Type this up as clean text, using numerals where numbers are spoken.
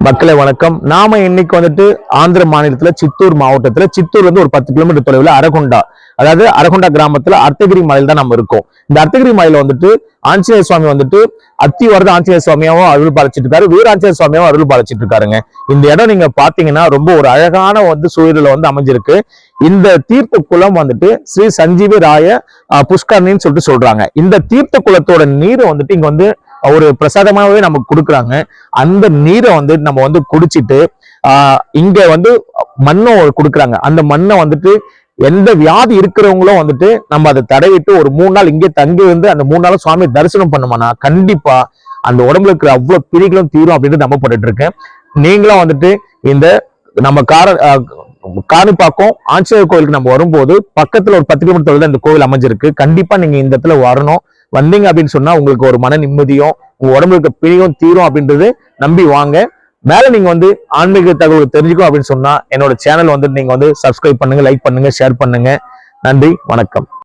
மக்களே வணக்கம். நாம இன்னைக்கு வந்துட்டு ஆந்திர மாநிலத்துல சித்தூர் மாவட்டத்துல சித்தூர்ல இருந்து ஒரு 10 கிலோமீட்டர் தொலைவில் அரகொண்டா, அதாவது அரகொண்டா கிராமத்துல அர்த்தகிரி மலையில தான் நம்ம இருக்கோம். இந்த அர்த்தகிரி மலையில வந்துட்டு ஆஞ்சநேய சுவாமி வந்துட்டு அத்திவரத ஆஞ்சநேய சுவாமியாவும் அருள் பாலிச்சிட்டு இருக்காரு, வீராஞ்சநேய சுவாமியாவும் அருள் பாலிச்சிட்டு இருக்காருங்க. இந்த இடம் நீங்க பாத்தீங்கன்னா ரொம்ப ஒரு அழகான சூழல அமைஞ்சிருக்கு. இந்த தீர்த்த குளம் வந்துட்டு ஸ்ரீ சஞ்சீவி ராய புஷ்கரணின்னு சொல்லிட்டு சொல்றாங்க. இந்த தீர்த்த குளத்தோட நீரை வந்துட்டு இங்க ஒரு பிரசாதமாவே நமக்கு கொடுக்குறாங்க. அந்த நீரை நம்ம குடிச்சிட்டு இங்க மண்ணை கொடுக்குறாங்க. அந்த மண்ணை எந்த வியாதி இருக்கிறவங்களும் நம்ம அதை தடவிட்டு ஒரு 3 நாள் இங்கே தங்கி அந்த 3 நாளும் சுவாமி தரிசனம் பண்ணுமானா கண்டிப்பா அந்த உடம்புல இருக்கிற அவ்வளவு பிரிகளும் தீரும் அப்படின்ட்டு நம்பப்பட்டு இருக்கேன். நீங்களும் இந்த நம்ம காணிப்பாக்கம் ஆஞ்சநேயர் கோயிலுக்கு நம்ம வரும்போது பக்கத்துல ஒரு 10 கிலோமீட்டர் இந்த கோவில் அமைஞ்சிருக்கு. கண்டிப்பா நீங்க இந்த இடத்துல வரணும். வந்தீங்க அப்படின்னு சொன்னா உங்களுக்கு ஒரு மன நிம்மதியும் உங்க உடம்புல இருக்க பிரியும் தீரும் அப்படின்றது நம்பி வாங்க. மேல நீங்க ஆன்மீக தகவல் தெரிஞ்சுக்கணும் அப்படின்னு சொன்னா என்னோட சேனல் நீங்க சப்ஸ்கிரைப் பண்ணுங்க, லைக் பண்ணுங்க, ஷேர் பண்ணுங்க. நன்றி, வணக்கம்.